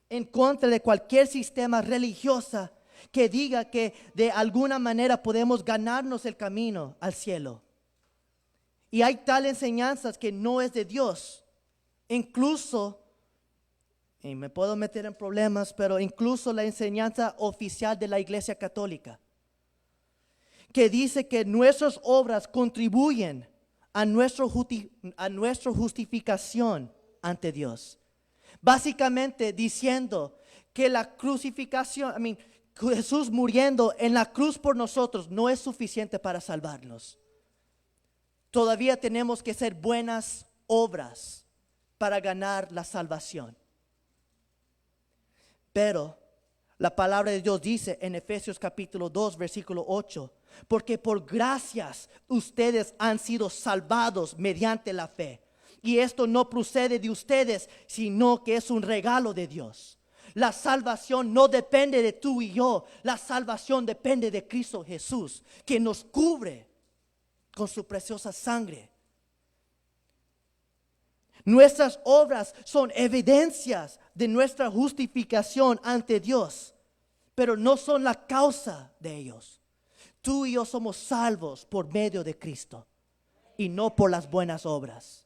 en contra de cualquier sistema religioso que diga que de alguna manera podemos ganarnos el camino al cielo. Y hay tal enseñanzas que no es de Dios. Incluso, y me puedo meter en problemas, pero incluso la enseñanza oficial de la Iglesia Católica, que dice que nuestras obras contribuyen a nuestra justificación ante Dios. Básicamente diciendo que la crucificación, Jesús muriendo en la cruz por nosotros no es suficiente para salvarnos. Todavía tenemos que hacer buenas obras para ganar la salvación. Pero la palabra de Dios dice en Efesios capítulo 2, versículo 8, porque por gracias ustedes han sido salvados mediante la fe. Y esto no procede de ustedes, sino que es un regalo de Dios. La salvación no depende de tú y yo. La salvación depende de Cristo Jesús, que nos cubre con su preciosa sangre. Nuestras obras son evidencias de nuestra justificación ante Dios, pero no son la causa de ellos. Tú y yo somos salvos por medio de Cristo y no por las buenas obras.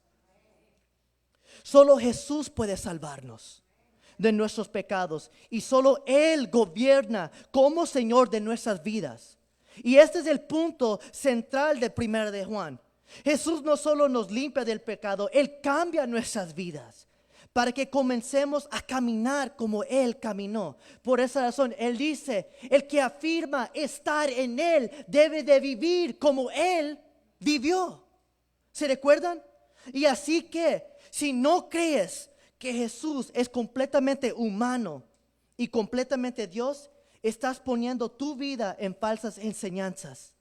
Solo Jesús puede salvarnos de nuestros pecados y solo Él gobierna como Señor de nuestras vidas. Y este es el punto central de 1 de Juan. Jesús no solo nos limpia del pecado, Él cambia nuestras vidas para que comencemos a caminar como Él caminó. Por esa razón, Él dice, el que afirma estar en Él debe de vivir como Él vivió. ¿Se recuerdan? Y así que, si no crees que Jesús es completamente humano y completamente Dios, estás poniendo tu vida en falsas enseñanzas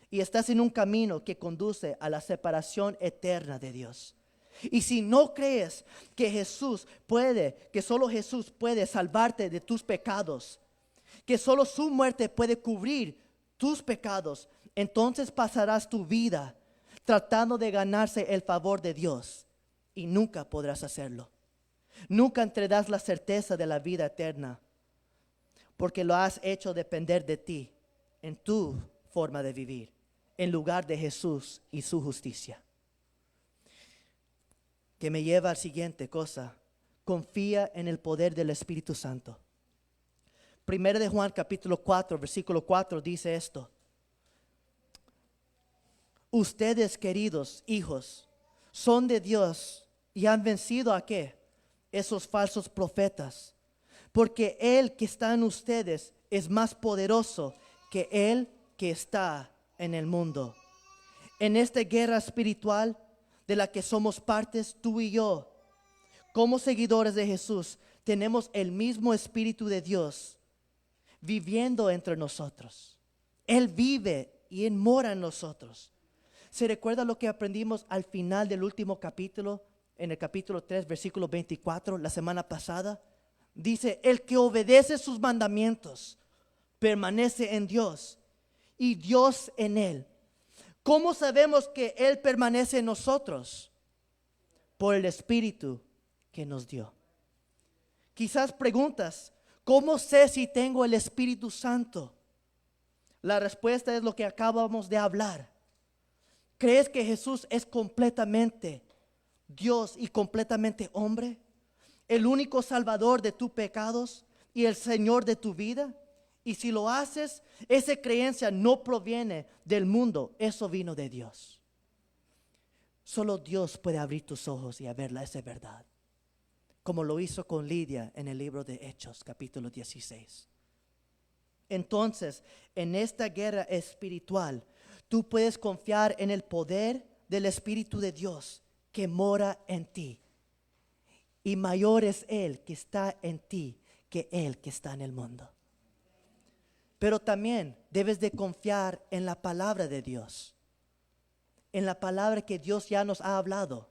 y estás en un camino que conduce a la separación eterna de Dios. Y si no crees que solo Jesús puede salvarte de tus pecados, que solo su muerte puede cubrir tus pecados, entonces pasarás tu vida tratando de ganarse el favor de Dios y nunca podrás hacerlo. Nunca tendrás la certeza de la vida eterna porque lo has hecho depender de ti en tu forma de vivir en lugar de Jesús y su justicia. Que me lleva a la siguiente cosa: confía en el poder del Espíritu Santo. 1 de Juan capítulo 4 versículo 4 dice esto: ustedes, queridos hijos, son de Dios y han vencido ¿a qué? Esos falsos profetas, porque el que está en ustedes es más poderoso que el que está en el mundo. En esta guerra espiritual de la que somos partes, tú y yo, como seguidores de Jesús, tenemos el mismo Espíritu de Dios viviendo entre nosotros. Él vive y Él mora en nosotros. ¿Se recuerda lo que aprendimos al final del último capítulo? En el capítulo 3, versículo 24, la semana pasada. Dice, el que obedece sus mandamientos permanece en Dios y Dios en él. ¿Cómo sabemos que Él permanece en nosotros? Por el Espíritu que nos dio. Quizás preguntas, ¿cómo sé si tengo el Espíritu Santo? La respuesta es lo que acabamos de hablar. ¿Crees que Jesús es completamente Dios y completamente hombre? El único salvador de tus pecados, y el Señor de tu vida? Y si lo haces, esa creencia no proviene del mundo, eso vino de Dios. Solo Dios puede abrir tus ojos y verla, esa verdad. Como lo hizo con Lidia en el libro de Hechos, capítulo 16. Entonces, en esta guerra espiritual, tú puedes confiar en el poder del Espíritu de Dios que mora en ti. Y mayor es Él que está en ti que Él que está en el mundo. Pero también debes de confiar en la palabra de Dios. En la palabra que Dios ya nos ha hablado.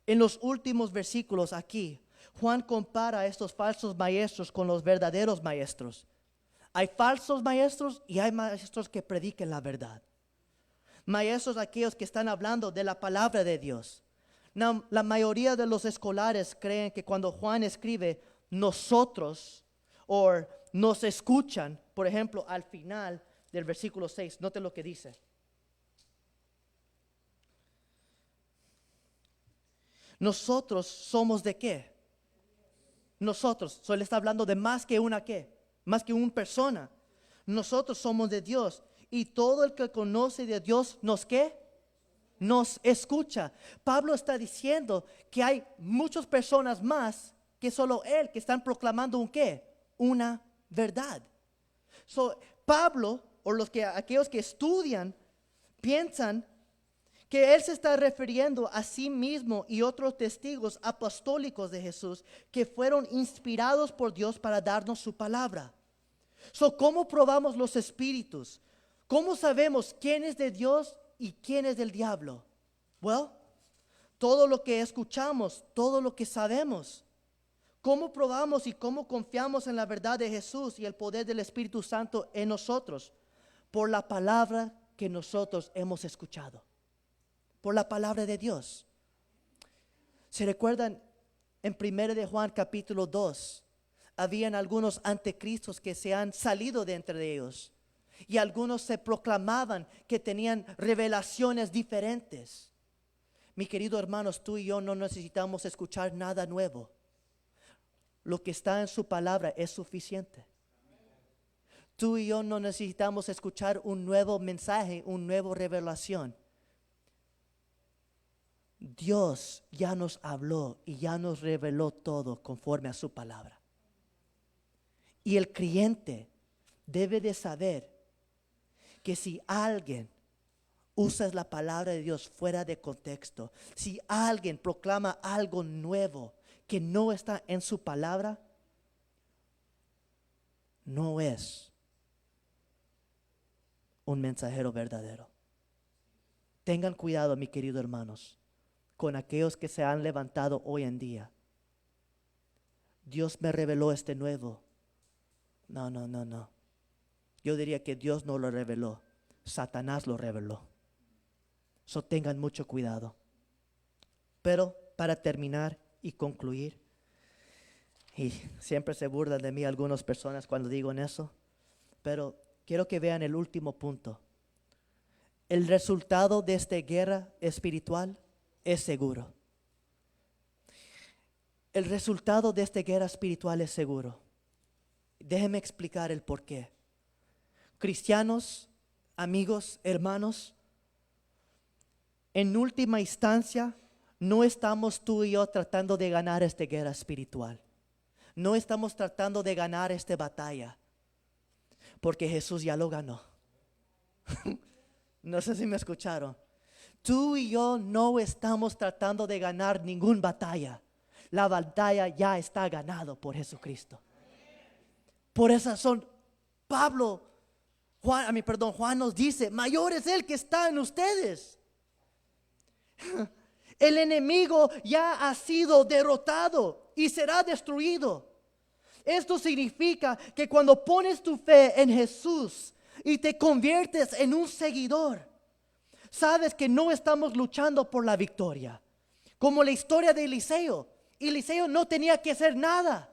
En los últimos versículos aquí, Juan compara a estos falsos maestros con los verdaderos maestros. Hay falsos maestros y hay maestros que prediquen la verdad. Maestros aquellos que están hablando de la palabra de Dios. La mayoría de los escolares creen que cuando Juan escribe nosotros o nos escuchan, por ejemplo, al final del versículo 6, note lo que dice. Nosotros somos de qué? Nosotros, él está hablando de más que una qué, más que una persona. Nosotros somos de Dios y todo el que conoce de Dios nos qué? Nos escucha. Pablo está diciendo que hay muchas personas más que solo él que están proclamando un qué, una verdad. Pablo o aquellos que estudian piensan que él se está refiriendo a sí mismo y otros testigos apostólicos de Jesús que fueron inspirados por Dios para darnos su palabra. ¿Cómo probamos los espíritus? ¿Cómo sabemos quién es de Dios y quién es del diablo? Todo lo que escuchamos, todo lo que sabemos. ¿Cómo probamos y cómo confiamos en la verdad de Jesús y el poder del Espíritu Santo en nosotros? Por la palabra que nosotros hemos escuchado. Por la palabra de Dios. ¿Se recuerdan en 1 de Juan capítulo 2? Habían algunos anticristos que se han salido de entre ellos. Y algunos se proclamaban que tenían revelaciones diferentes. Mi querido hermanos, tú y yo no necesitamos escuchar nada nuevo. Lo que está en su palabra es suficiente. Tú y yo no necesitamos escuchar un nuevo mensaje, una nueva revelación. Dios ya nos habló y ya nos reveló todo conforme a su palabra. Y el creyente debe de saber que si alguien usa la palabra de Dios fuera de contexto, si alguien proclama algo nuevo que no está en su palabra, no es un mensajero verdadero. Tengan cuidado, mis queridos hermanos, con aquellos que se han levantado hoy en día. Dios me reveló este nuevo. No. Yo diría que Dios no lo reveló. Satanás lo reveló. Tengan mucho cuidado. Pero para terminar y concluir, y siempre se burlan de mí algunas personas cuando digo en eso, pero quiero que vean el último punto. El resultado de esta guerra espiritual es seguro. El resultado de esta guerra espiritual es seguro. Déjenme explicar el por qué. Cristianos, amigos, hermanos, en última instancia, no estamos tú y yo tratando de ganar esta guerra espiritual. No estamos tratando de ganar esta batalla, porque Jesús ya lo ganó. No sé si me escucharon. Tú y yo no estamos tratando de ganar ninguna batalla. La batalla ya está ganada por Jesucristo. Por esa razón, Juan nos dice, mayor es el que está en ustedes. El enemigo ya ha sido derrotado y será destruido. Esto significa que cuando pones tu fe en Jesús y te conviertes en un seguidor, sabes que no estamos luchando por la victoria. Como la historia de Eliseo. Eliseo no tenía que hacer nada.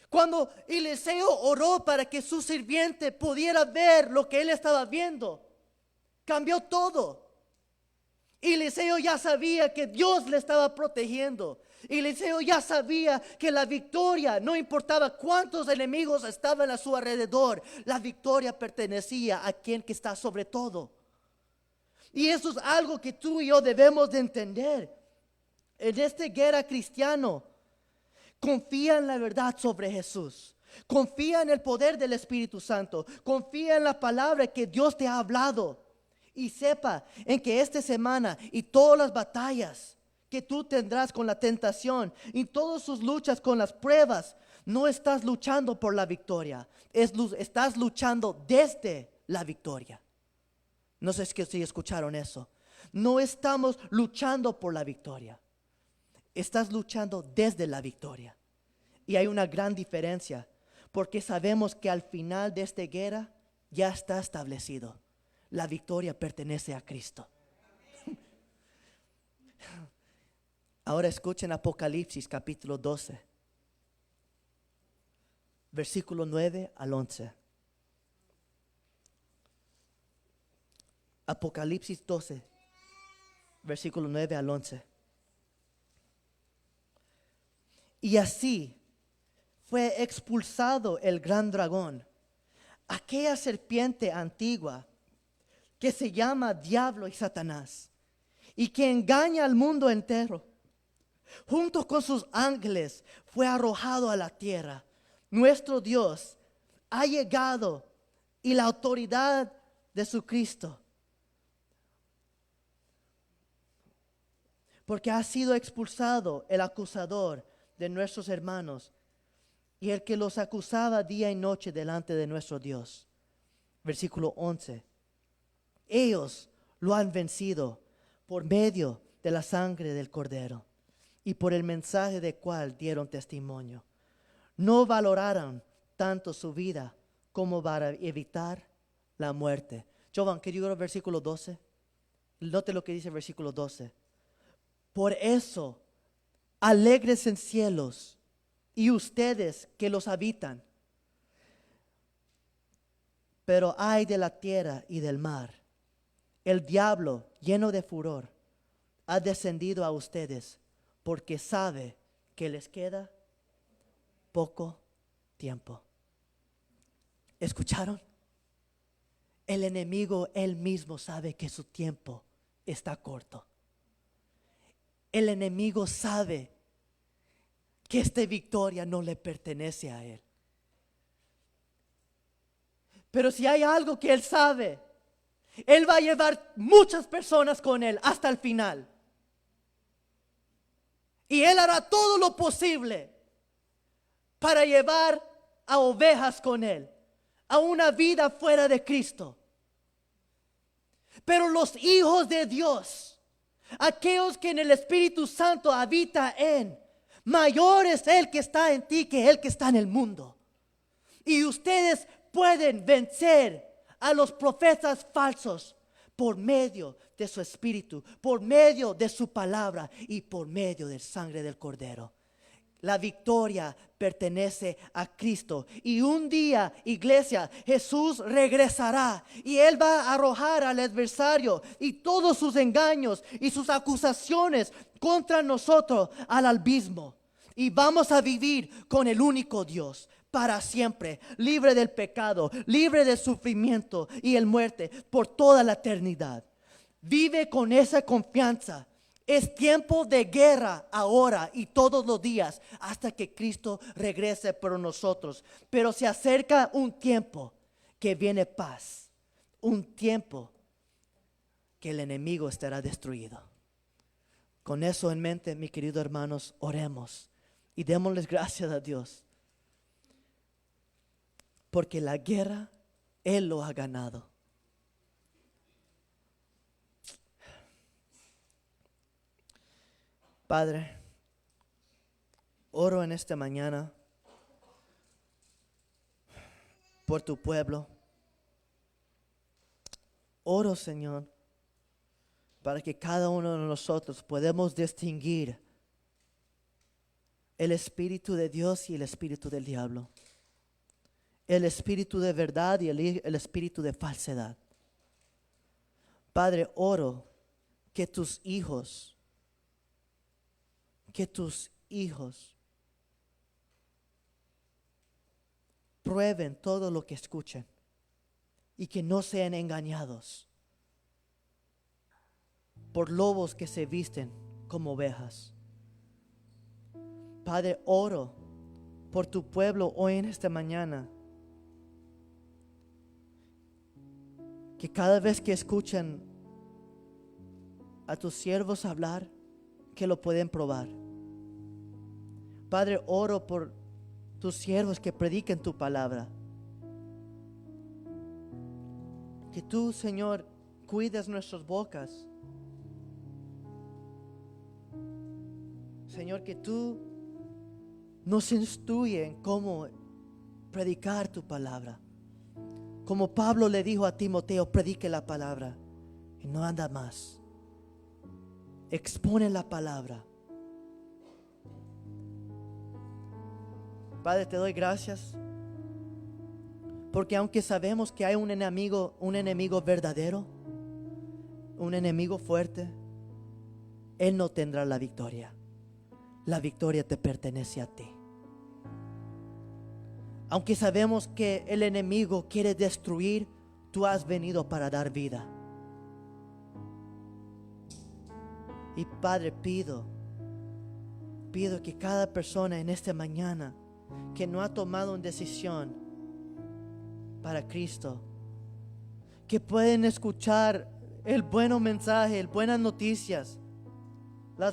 Cuando Eliseo oró para que su sirviente pudiera ver lo que él estaba viendo, cambió todo. Eliseo ya sabía que Dios le estaba protegiendo. Y Eliseo ya sabía que la victoria, no importaba cuántos enemigos estaban a su alrededor, la victoria pertenecía a quien que está sobre todo. Y eso es algo que tú y yo debemos de entender. En esta guerra cristiano, confía en la verdad sobre Jesús. Confía en el poder del Espíritu Santo. Confía en la palabra que Dios te ha hablado. Y sepa en que esta semana y todas las batallas que tú tendrás con la tentación y todas sus luchas con las pruebas, no estás luchando por la victoria, estás luchando desde la victoria. No sé si escucharon eso. No estamos luchando por la victoria, estás luchando desde la victoria. Y hay una gran diferencia, porque sabemos que al final de esta guerra ya está establecido. La victoria pertenece a Cristo. Ahora escuchen Apocalipsis capítulo 12, versículo 9 al 11. Apocalipsis 12, versículo 9 al 11. Y así fue expulsado el gran dragón, aquella serpiente antigua que se llama Diablo y Satanás, y que engaña al mundo entero. Junto con sus ángeles fue arrojado a la tierra. Nuestro Dios ha llegado y la autoridad de su Cristo, porque ha sido expulsado el acusador de nuestros hermanos y el que los acusaba día y noche delante de nuestro Dios. Versículo 11. Ellos lo han vencido por medio de la sangre del Cordero y por el mensaje del cual dieron testimonio. No valoraron tanto su vida como para evitar la muerte. Jovan, can you go to versículo 12? Note lo que dice el versículo 12. Por eso, alegres en cielos y ustedes que los habitan. Pero ay de la tierra y del mar. El diablo, lleno de furor, ha descendido a ustedes porque sabe que les queda poco tiempo. ¿Escucharon? El enemigo él mismo sabe que su tiempo está corto. El enemigo sabe que esta victoria no le pertenece a él. Pero si hay algo que él sabe, él va a llevar muchas personas con él hasta el final. Y él hará todo lo posible para llevar a ovejas con él, a una vida fuera de Cristo. Pero los hijos de Dios, aquellos que en el Espíritu Santo habita en, mayor es el que está en ti que el que está en el mundo. Y ustedes pueden vencer a los profetas falsos por medio de su espíritu, por medio de su palabra y por medio de sangre del Cordero. La victoria pertenece a Cristo. Y un día, iglesia, Jesús regresará y Él va a arrojar al adversario y todos sus engaños y sus acusaciones contra nosotros al abismo. Y vamos a vivir con el único Dios para siempre, libre del pecado, libre del sufrimiento y el muerte por toda la eternidad. Vive con esa confianza. Es tiempo de guerra ahora y todos los días hasta que Cristo regrese por nosotros. Pero se acerca un tiempo que viene paz, un tiempo que el enemigo estará destruido. Con eso en mente, mis queridos hermanos, oremos y démosles gracias a Dios. Porque la guerra Él lo ha ganado. Padre, oro en esta mañana por tu pueblo. Oro, Señor, para que cada uno de nosotros podamos distinguir el Espíritu de Dios y el Espíritu del diablo. El Espíritu de verdad y el Espíritu de falsedad. Padre, oro que tus hijos prueben todo lo que escuchen y que no sean engañados por lobos que se visten como ovejas. Padre, oro por tu pueblo hoy en esta mañana, que cada vez que escuchan a tus siervos hablar, que lo pueden probar. Padre, oro por tus siervos que prediquen tu palabra. Que tú, Señor, cuides nuestras bocas. Señor, que tú nos instruyes en cómo predicar tu palabra. Como Pablo le dijo a Timoteo, predique la palabra y no anda más. Expone la palabra. Padre, te doy gracias porque aunque sabemos que hay un enemigo verdadero, un enemigo fuerte, Él no tendrá la victoria. La victoria te pertenece a ti. Aunque sabemos que el enemigo quiere destruir, tú has venido para dar vida. Y Padre, pido que cada persona en esta mañana que no ha tomado una decisión para Cristo, que pueden escuchar el buen mensaje, las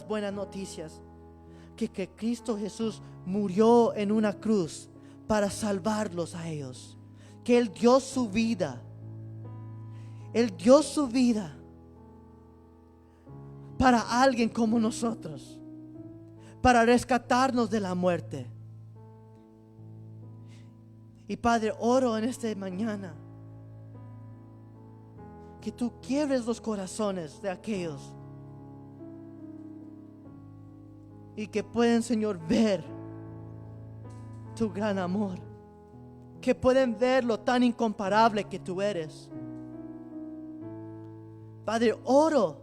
buenas noticias, que Cristo Jesús murió en una cruz para salvarlos a ellos, que Él dio su vida para alguien como nosotros, para rescatarnos de la muerte. Y Padre, oro en esta mañana que tú quiebres los corazones de aquellos y que pueden, Señor, ver tu gran amor, que pueden ver lo tan incomparable que tú eres. Padre, oro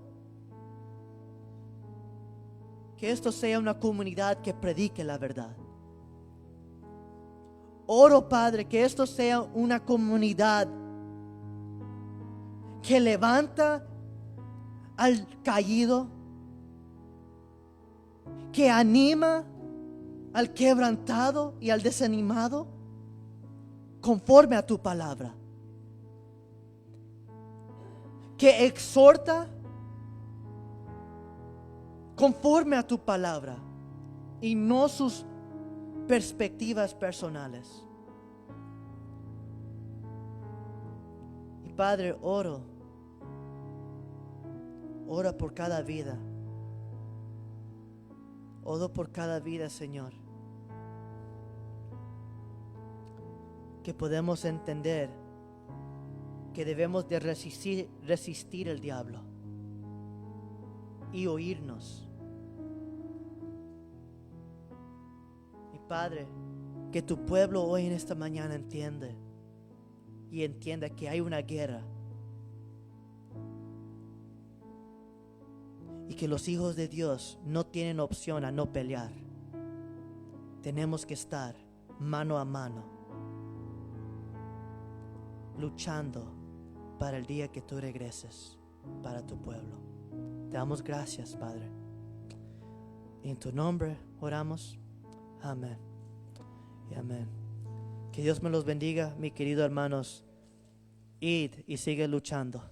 que esto sea una comunidad que predique la verdad. Oro, Padre, que esto sea una comunidad que levanta al caído, que anima al quebrantado y al desanimado conforme a tu palabra, que exhorta conforme a tu palabra y no sus perspectivas personales. Y Padre, ora por cada vida. Oro por cada vida, Señor, que podemos entender que debemos de resistir el diablo y oírnos. Y Padre, que tu pueblo hoy en esta mañana entienda que hay una guerra y que los hijos de Dios no tienen opción a no pelear. Tenemos que estar mano a mano, luchando para el día que tú regreses para tu pueblo. Te damos gracias, Padre. En tu nombre oramos. Amén y amén. Que Dios me los bendiga, mis queridos hermanos. Id y sigue luchando.